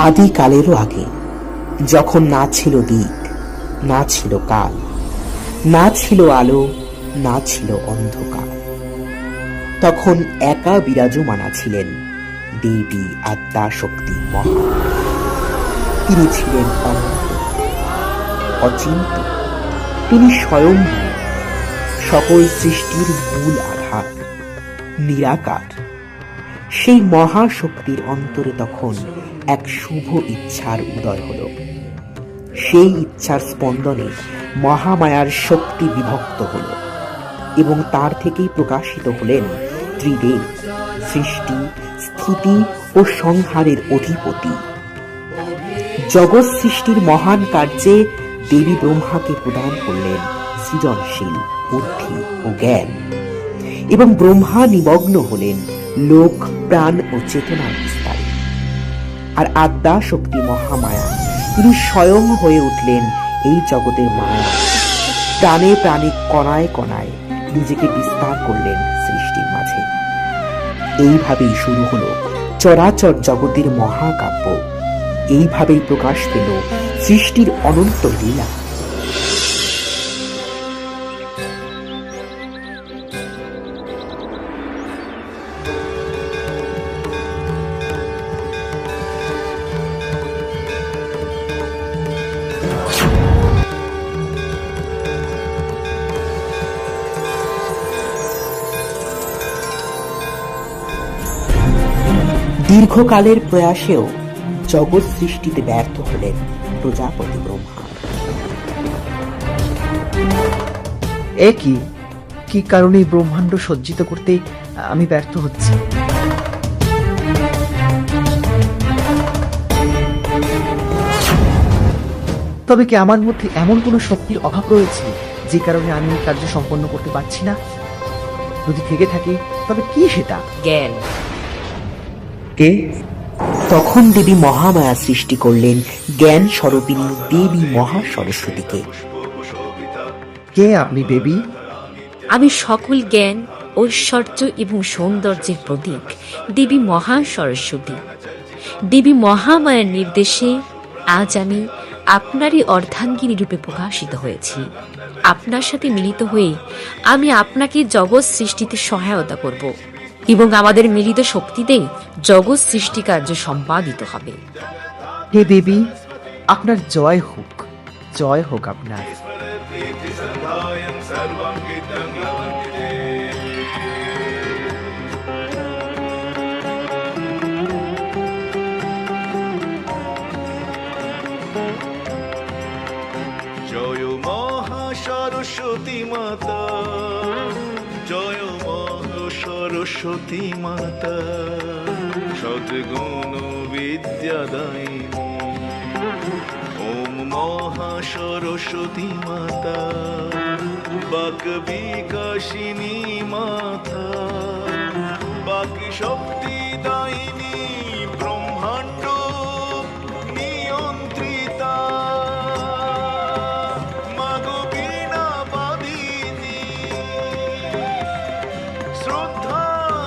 আদিকালেরও আগে, যখন না ছিল দিক, না ছিল কাল, না ছিল আলো, না ছিল অন্ধকার, তখন একা বিরাজমানা ছিলেন দেবী আদ্যা শক্তি মহা। তিনি ছিলেন অনন্ত, অচিন্ত, তিনি স্বয়ং সকল সৃষ্টির মূল আধার, নিরাকার। সেই মহাশক্তির অন্তরে তখন এক শুভ ইচ্ছার উদয় হল। সেই ইচ্ছার স্পন্দনে মহামায়ার শক্তি বিভক্ত হল এবং তার থেকেই প্রকাশিত হলেন ত্রিদেব, সৃষ্টি, স্থিতি ও সংহারের অধিপতি। জগৎ সৃষ্টির মহান কার্যে দেবী ব্রহ্মাকে প্রদান করলেন সৃজনশীল বুদ্ধি ও জ্ঞান, এবং ব্রহ্মা নিমগ্ন হলেন লোক, প্রাণ ও চেতনার বিস্তারে। আর আদ্যা শক্তি মহামায়া, তিনি স্বয়ং হয়ে উঠলেন এই জগতের মায়া। প্রাণে প্রাণে, কণায় কণায় নিজেকে বিস্তার করলেন সৃষ্টির মাঝে। এইভাবেই শুরু হলো চরাচর জগতের মহাকাব্য। এইভাবেই প্রকাশ পেল সৃষ্টির অনন্ত লীলা। দীর্ঘকালের প্রয়াসেও জগৎ সৃষ্টিতে ব্যর্থ হলেন প্রজাপতি ব্রহ্মা। কি কারণে ব্রহ্মাণ্ড সজ্জিত করতে আমি ব্যর্থ হচ্ছি? তবে কি আমার মধ্যে এমন কোনো শক্তির অভাব রয়েছে যে কারণে আমি এই কার্য সম্পন্ন করতে পারছি না? যদি থেকে থাকে তবে কি সেটা? জ্ঞান। তখন দেবী মহামায়া সৃষ্টি করলেন জ্ঞান স্বরূপিণী দেবী মহা সরস্বতীকে। কে আপনি দেবী? আমি সকল জ্ঞান, ঐশ্বর্য এবং সৌন্দর্যের প্রতীক দেবী মহা সরস্বতী। দেবী মহামায়ার নির্দেশে আজ আমি আপনারই অর্ধাঙ্গিনী রূপে প্রকাশিত হয়েছি। আপনার সাথে মিলিত হয়ে আমি আপনাকে জগৎ সৃষ্টিতে সহায়তা করব এবং আমাদের মিলিত শক্তিতেই জগৎ সৃষ্টি কার্য সম্পাদিত হবে। হে দেবী, আপনার জয় হোক, জয় হোক আপনার। জয় মহা সরস্বতী মাতা, জয় মহা সরস্বতী মাতা, সদ্গুণ বিদ্যাদায়িনী। ওম মহা সরস্বতী মাতা, বাক বিকাশিনী মাতা, বাক শক্তি দায়িনী, ব্রহ্মাণ্ড নিয়ন্ত্রিতা, মাগো বীণা বাদিনী, শ্রদ্ধা,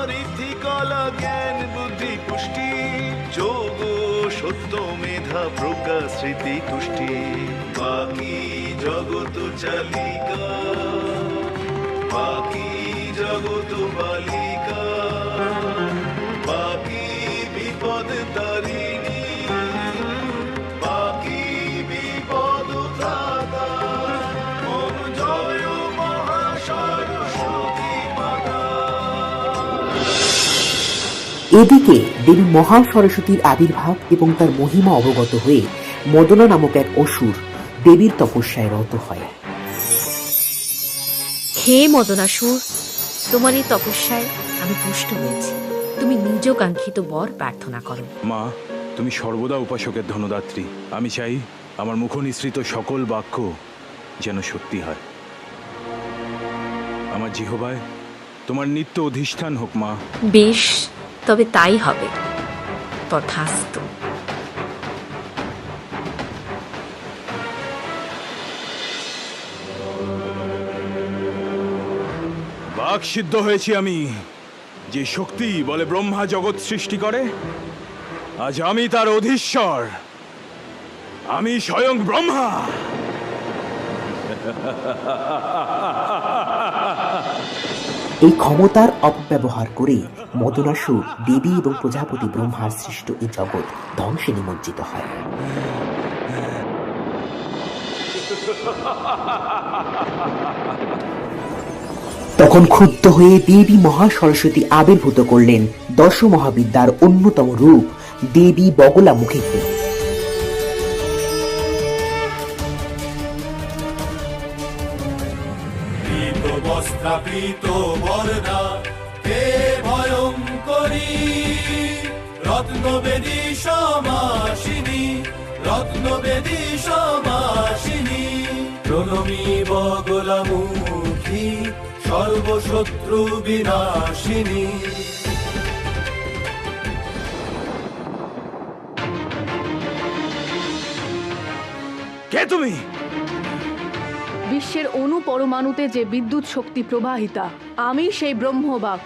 রীতি, কলা, জ্ঞান, বুদ্ধি, পুষ্টি, যোগ, সত্য, মেধা, প্রজ্ঞা, স্মৃতি, তুষ্টি, বাকি জগত চালিকা, বাকি জগত বালিকা, বাকি বিপদ তারিণী, বাকি বিপদ ত্রাতা। ওম জয় মহা সরস্বতী মাতা। এদিকে দেবী মহা সরস্বতীর আবির্ভাব এবং তার মহিমা অবগত হয়ে মদনা নামক এক অসুর দেবীর তপস্যায় রত হয়। হে মদনাসুর, তোমার এই তপস্যায় আমি তুষ্ট হয়েছি। তুমি নিজ কাঙ্ক্ষিত বর প্রার্থনা করো। মা, তুমি সর্বদা উপাসকের ধনদাত্রী। আমি চাই আমার মুখ নিঃসৃত সকল বাক্য যেন সত্যি হয়। আমার জিহ্বায় তোমার নিত্য অধিষ্ঠান হোক মা। বেশ, তবে তাই হবে। তথাস্তু। বাক সিদ্ধ হয়েছি আমি। যে শক্তি বলে ব্রহ্মা জগৎ সৃষ্টি করে, আজ আমি তার অধীশ্বর, আমি স্বয়ং ব্রহ্মা। এই ক্ষমতার অপব্যবহার করে মদনাসুর দেবী এবং প্রজাপতি ব্রহ্মার সৃষ্ট এই জগৎ ধ্বংসে নিমজ্জিত হয়। তখন ক্ষুব্ধ হয়ে দেবী মহাসরস্বতী আবির্ভূত করলেন দশ মহাবিদ্যার অন্যতম রূপ দেবী বগলামুখীকে। বস্ত্রাকৃত বর্ণা হে ভয়ঙ্করী, রত্নবেদী সমাসিনী, রত্নবেদী সমাসিনী, প্রণমী বগলামুখী, সর্বশত্রু বিনাশিনী। কে তুমি? বিশ্বের অণু পরমাণুতে যে বিদ্যুৎ শক্তি প্রবাহিতা, আমি সেই ব্রহ্মবাক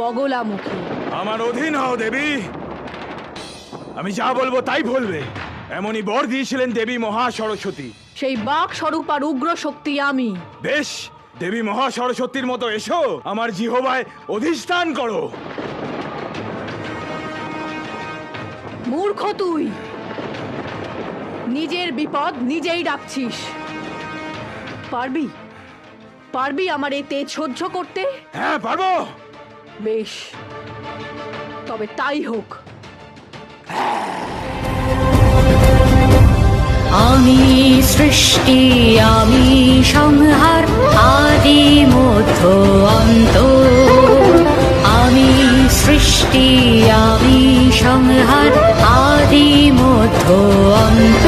বগলামুখী। আমার অধীন হও দেবী, আমি যা বলবো তাই বলবে, এমনই বর দিয়েছিলেন দেবী মহাসরস্বতী। সেই বাক স্বরূপ আর উগ্র শক্তি আমি। বেশ, দেবী মহাসরস্বতীর মতো এসো, আমার জিহ্বায় অধিষ্ঠান করো। মূর্খ তুই, নিজের বিপদ নিজেই ডাকছিস। পারবি পারবি আমার এই তেজ সহ্য করতে? হ্যাঁ পারবো। বেশ, তবে তাই হোক। আমি সৃষ্টি, আমি সংহার, আদি মধ্য অন্ত। আমি সৃষ্টি, আমি সংহার, আদি মধ্য অন্ত।